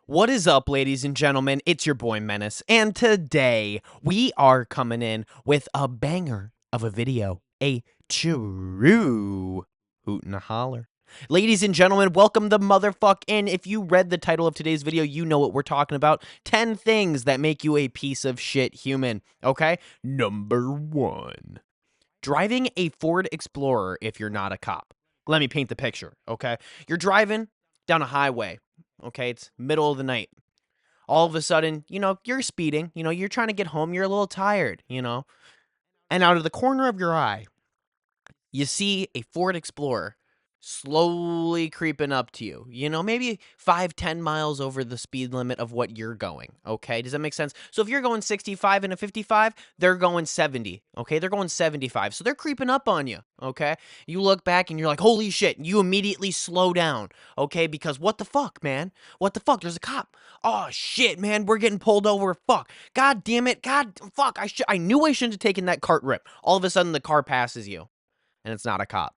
What is up, ladies and gentlemen? It's your boy Menace, and today we are coming in with a banger of a video, a true hoot and a holler. Ladies and gentlemen, welcome the motherfuck in. If you read the title of today's video, you know what we're talking about. 10 things that make you a piece of shit human, okay? Number 1. Driving a Ford Explorer if you're not a cop. Let me paint the picture, okay? You're driving down a highway, okay? It's middle of the night. All of a sudden, you're speeding, you're trying to get home, you're a little tired, and out of the corner of your eye, you see a Ford Explorer slowly creeping up to you, maybe 5-10 miles over the speed limit of what you're going. Okay, does that make sense? So if you're going 65 and a 55, they're going 70. Okay, they're going 75, so they're creeping up on you. Okay, you look back and you're like, holy shit, you immediately slow down. Okay, because what the fuck, man? What the fuck? There's a cop. Oh shit, man, we're getting pulled over. Fuck, god damn it, god fuck, I knew I shouldn't have taken that cart rip. All of a sudden the car passes you and it's not a cop.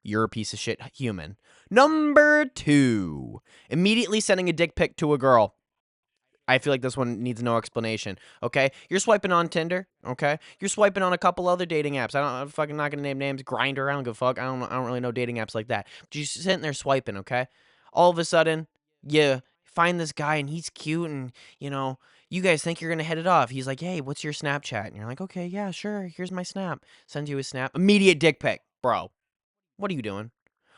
You're a piece of shit human. Number 2, immediately sending a dick pic to a girl. I feel like this one needs no explanation, okay? You're swiping on Tinder, okay? You're swiping on a couple other dating apps. I'm fucking not gonna name names. Grindr, I don't give a fuck. I don't really know dating apps like that. But you're sitting there swiping, okay? All of a sudden, you find this guy and he's cute and, you guys think you're gonna hit it off. He's like, hey, what's your Snapchat? And you're like, okay, yeah, sure, here's my snap. Sends you a snap. Immediate dick pic, bro. What are you doing?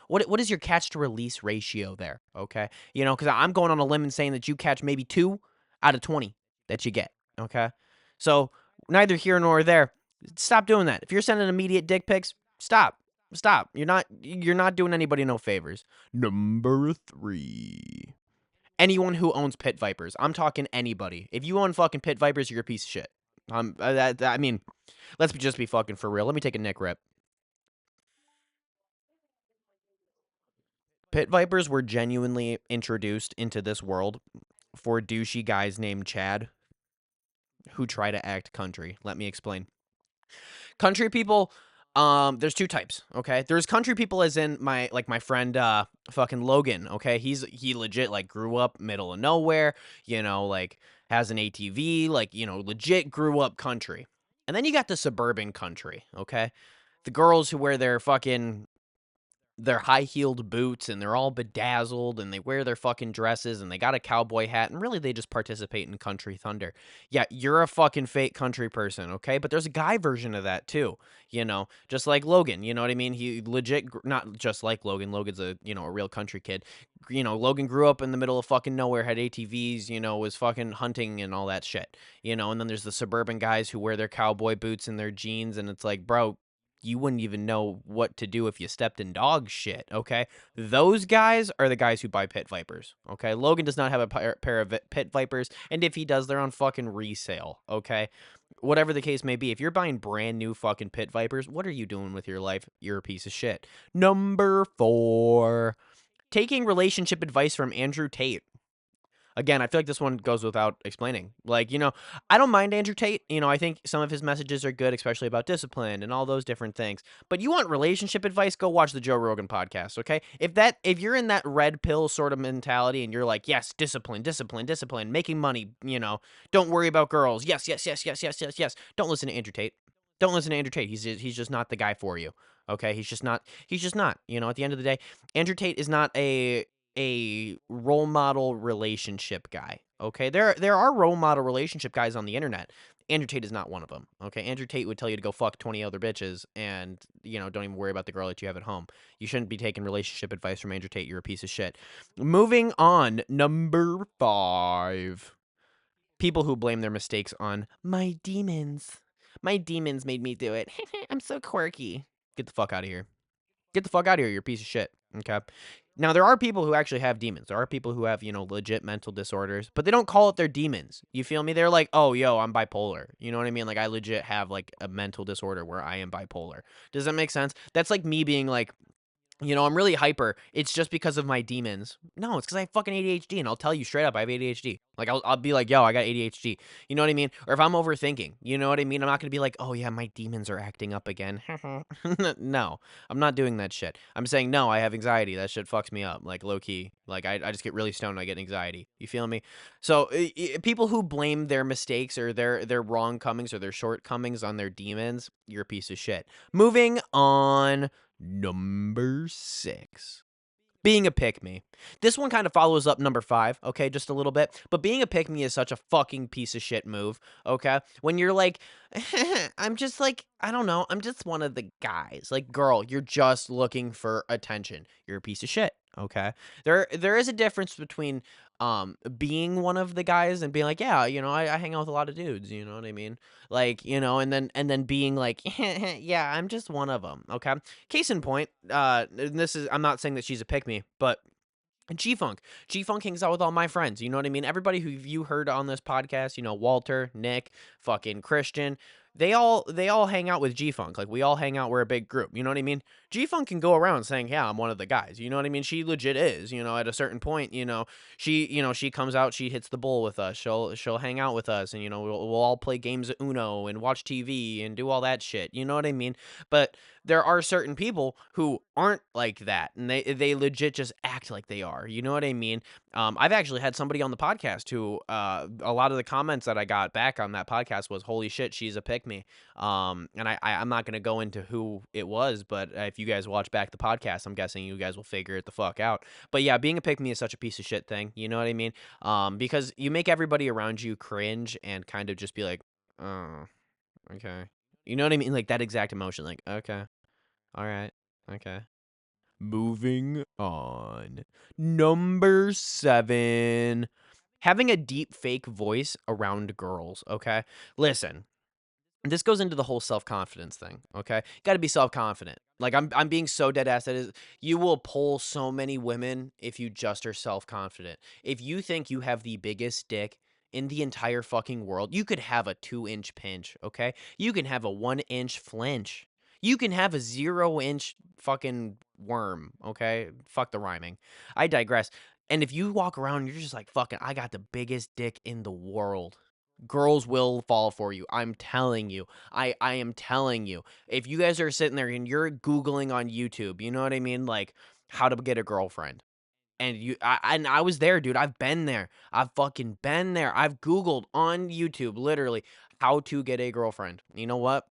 What is your catch to release ratio there? Okay, because I'm going on a limb and saying that you catch maybe 2 out of 20 that you get. Okay, so neither here nor there. Stop doing that. If you're sending immediate dick pics, stop. You're not doing anybody no favors. Number 3. Anyone who owns pit vipers. I'm talking anybody. If you own fucking pit vipers, you're a piece of shit. I mean, let's just be fucking for real. Let me take a Nick rip. Pit vipers were genuinely introduced into this world for douchey guys named Chad who try to act country. Let me explain. Country people, there's 2 types, okay? There's country people as in my friend fucking Logan, okay? He legit like grew up middle of nowhere, like has an ATV, like, legit grew up country. And then you got the suburban country, okay? The girls who wear their high-heeled boots and they're all bedazzled and they wear their fucking dresses and they got a cowboy hat and really they just participate in country thunder. Yeah, you're a fucking fake country person, okay? But there's a guy version of that too, just like Logan, you know what I mean? He legit, not just like Logan. Logan's a real country kid. Logan grew up in the middle of fucking nowhere, had ATVs, was fucking hunting and all that shit, and then there's the suburban guys who wear their cowboy boots and their jeans and it's like, bro, you wouldn't even know what to do if you stepped in dog shit, okay? Those guys are the guys who buy pit vipers, okay? Logan does not have a pair of pit vipers, and if he does, they're on fucking resale, okay? Whatever the case may be, if you're buying brand new fucking pit vipers, what are you doing with your life? You're a piece of shit. Number 4, taking relationship advice from Andrew Tate. Again, I feel like this one goes without explaining. Like, I don't mind Andrew Tate. I think some of his messages are good, especially about discipline and all those different things. But you want relationship advice, go watch the Joe Rogan podcast, okay? If you're in that red pill sort of mentality and you're like, yes, discipline, discipline, discipline, making money, don't worry about girls. Yes, yes, yes, yes, yes, yes, yes. Don't listen to Andrew Tate. Don't listen to Andrew Tate. He's just not the guy for you. Okay? He's just not. At the end of the day, Andrew Tate is not a role model relationship guy. Okay, there are role model relationship guys on the internet. Andrew Tate is not one of them. Okay, Andrew Tate would tell you to go fuck 20 other bitches and don't even worry about the girl that you have at home. You shouldn't be taking relationship advice from Andrew Tate. You're a piece of shit. Moving on, number 5. People who blame their mistakes on my demons. My demons made me do it. I'm so quirky. Get the fuck out of here. Get the fuck out of here, you're a piece of shit. Okay. Now, there are people who actually have demons. There are people who have, legit mental disorders, but they don't call it their demons. You feel me? They're like, oh, yo, I'm bipolar. You know what I mean? Like, I legit have, like, a mental disorder where I am bipolar. Does that make sense? That's like me being like, I'm really hyper. It's just because of my demons. No, it's because I have fucking ADHD, and I'll tell you straight up, I have ADHD. Like, I'll be like, yo, I got ADHD. You know what I mean? Or if I'm overthinking, you know what I mean? I'm not gonna be like, oh yeah, my demons are acting up again. No, I'm not doing that shit. I'm saying no, I have anxiety. That shit fucks me up, like low key. Like I just get really stoned, and I get anxiety. You feel me? So people who blame their mistakes or their wrongcomings or their shortcomings on their demons, you're a piece of shit. Moving on. Number 6. Being a pick me. This one kind of follows up number 5, okay, just a little bit. But being a pick me is such a fucking piece of shit move, okay? When you're like, I'm just like, I don't know, I'm just one of the guys. Like, girl, you're just looking for attention. You're a piece of shit, okay? There is a difference between being one of the guys and being like, yeah, I hang out with a lot of dudes, you know what I mean? Like, and then being like, yeah, I'm just one of them, okay? Case in point, and I'm not saying that she's a pick me, but G-Funk. G-Funk hangs out with all my friends. You know what I mean? Everybody who you heard on this podcast, Walter, Nick, fucking Christian, they all hang out with G-Funk. Like we all hang out, we're a big group. You know what I mean? G-Funk can go around saying, "Yeah, I'm one of the guys." You know what I mean? She legit is, at a certain point, she comes out, she hits the bull with us. She'll hang out with us and we'll all play games of Uno and watch TV and do all that shit. You know what I mean? But there are certain people who aren't like that, and they legit just act like they are. You know what I mean? I've actually had somebody on the podcast who a lot of the comments that I got back on that podcast was, "Holy shit, she's a pick me." And I'm not gonna go into who it was, but if you guys watch back the podcast, I'm guessing you guys will figure it the fuck out. But yeah, being a pick me is such a piece of shit thing. You know what I mean? Because you make everybody around you cringe and kind of just be like, "Oh, okay." You know what I mean? Like that exact emotion. Like, okay. All right. Okay. Moving on. Number 7. Having a deep fake voice around girls, okay? Listen, this goes into the whole self-confidence thing, okay? Got to be self-confident. Like I'm being so dead ass that is you will pull so many women if you just are self-confident. If you think you have the biggest dick in the entire fucking world, you could have a 2-inch pinch, okay? You can have a 1-inch flinch. You can have a 0-inch fucking worm, okay? Fuck the rhyming. I digress. And if you walk around and you're just like, fucking, I got the biggest dick in the world, girls will fall for you. I'm telling you. I am telling you. If you guys are sitting there and you're Googling on YouTube, you know what I mean? Like how to get a girlfriend. And I was there, dude. I've been there. I've fucking been there. I've Googled on YouTube, literally, how to get a girlfriend. You know what?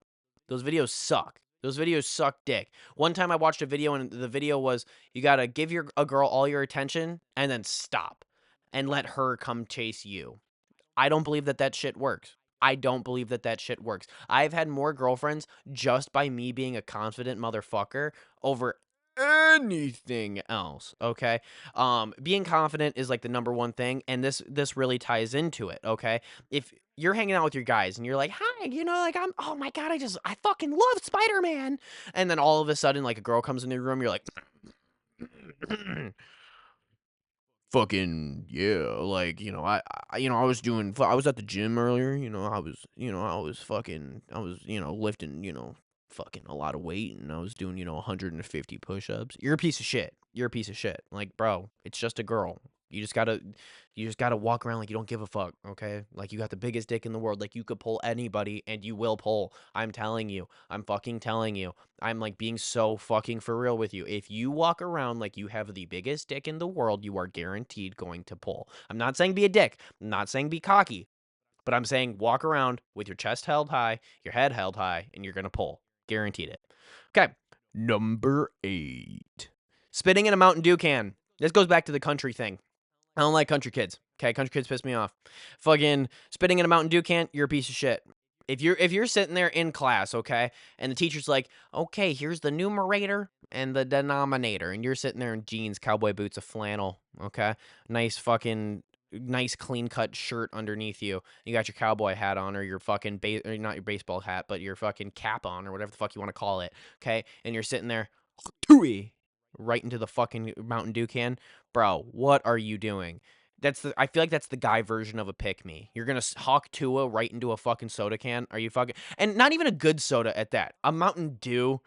Those videos suck. Those videos suck dick. One time I watched a video and the video was you gotta give a girl all your attention and then stop and let her come chase you. I don't believe that that shit works. I don't believe that that shit works. I've had more girlfriends just by me being a confident motherfucker over anything else, okay? Being confident is like the number one thing, and this really ties into it, okay? If you're hanging out with your guys and you're like, "Hi, like oh my god, I fucking love Spider-Man." And then all of a sudden like a girl comes in the room, you're like fucking yeah, like I was I was at the gym earlier, I was fucking I was lifting fucking a lot of weight, and I was doing 150 push-ups. You're a piece of shit. You're a piece of shit. Like, bro, it's just a girl. You just gotta walk around like you don't give a fuck, okay? Like you got the biggest dick in the world. Like you could pull anybody and you will pull. I'm telling you. I'm fucking telling you. I'm like being so fucking for real with you. If you walk around like you have the biggest dick in the world, you are guaranteed going to pull. I'm not saying be a dick. I'm not saying be cocky. But I'm saying walk around with your chest held high, your head held high, and you're gonna pull. Guaranteed it. Okay. Number 8. Spitting in a Mountain Dew can. This goes back to the country thing. I don't like country kids. Okay, country kids piss me off. Fucking spitting in a Mountain Dew can, you're a piece of shit. If you're sitting there in class, okay, and the teacher's like, "Okay, here's the numerator and the denominator," and you're sitting there in jeans, cowboy boots, a flannel, okay, nice clean cut shirt underneath you. You got your cowboy hat on, or your fucking or not your baseball hat, but your fucking cap on, or whatever the fuck you want to call it, okay, and you're sitting there, right into the fucking Mountain Dew can. Bro, what are you doing? I feel like that's the guy version of a pick me. You're gonna hawk Tua right into a fucking soda can. Are you fucking, and not even a good soda at that. A Mountain Dew.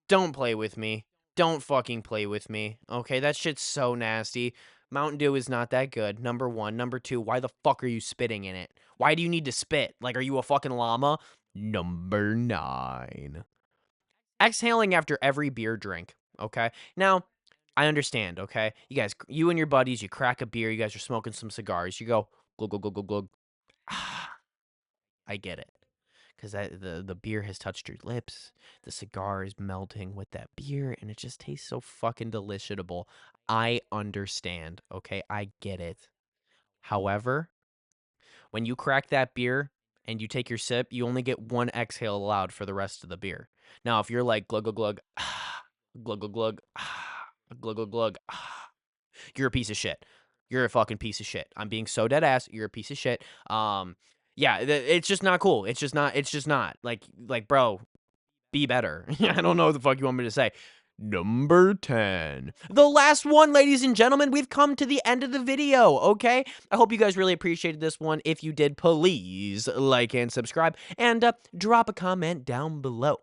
Don't play with me. Don't fucking play with me, okay? That shit's so nasty. Mountain Dew is not that good, number 1. Number 2, why the fuck are you spitting in it? Why do you need to spit? Like, are you a fucking llama? Number 9. Exhaling after every beer drink, okay? Now, I understand, okay? You and your buddies, you crack a beer, you guys are smoking some cigars, you go, glug, glug, glug, glug, glug. I get it. Because the beer has touched your lips, the cigar is melting with that beer, and it just tastes so fucking deliciable. I understand, okay? I get it. However, when you crack that beer and you take your sip, you only get one exhale allowed for the rest of the beer. Now, if you're like glug glug glug, glug glug glug, glug glug glug, you're a piece of shit. You're a fucking piece of shit. I'm being so dead ass. You're a piece of shit. Yeah, it's just not cool. It's just not. It's just not. Like, bro, be better. I don't know what the fuck you want me to say. Number 10. The last one, ladies and gentlemen. We've come to the end of the video, okay? I hope you guys really appreciated this one. If you did, please like and subscribe. And drop a comment down below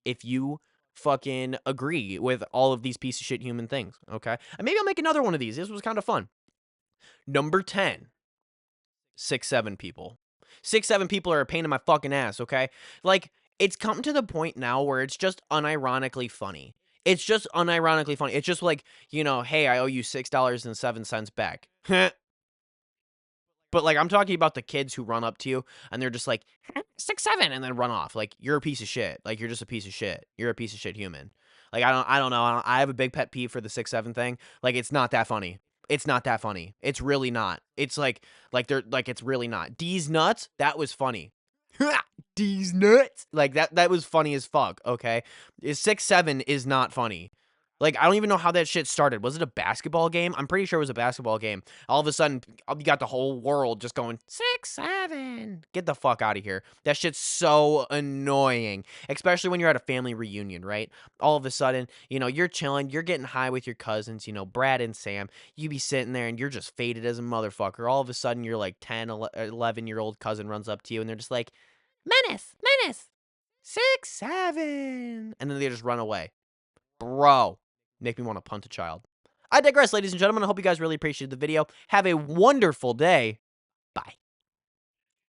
if you fucking agree with all of these piece of shit human things, okay? And maybe I'll make another one of these. This was kind of fun. Number 10. 6'7" people. 6'7" people are a pain in my fucking ass, okay? Like, it's come to the point now where it's just unironically funny. It's just unironically funny. It's just like, hey, I owe you $6.07 back. But, like, I'm talking about the kids who run up to you and they're just like, 6'7", and then run off. Like, you're a piece of shit. Like, you're just a piece of shit. You're a piece of shit human. Like, I don't know. I have a big pet peeve for the 6'7" thing. Like, it's not that funny. It's not that funny. It's really not. It's it's really not. D's nuts, that was funny. D's nuts. Like, that was funny as fuck, okay? 6'7" is not funny. Like, I don't even know how that shit started. Was it a basketball game? I'm pretty sure it was a basketball game. All of a sudden, you got the whole world just going, 6'7". Get the fuck out of here. That shit's so annoying, especially when you're at a family reunion, right? All of a sudden, you're chilling, you're getting high with your cousins, Brad and Sam. You be sitting there and you're just faded as a motherfucker. All of a sudden, your like 10, 11-year-old cousin runs up to you and they're just like, Menace, Menace, 6'7". And then they just run away. Bro, make me want to punt a child. I digress, ladies and gentlemen. I hope you guys really appreciated the video. Have a wonderful day. Bye.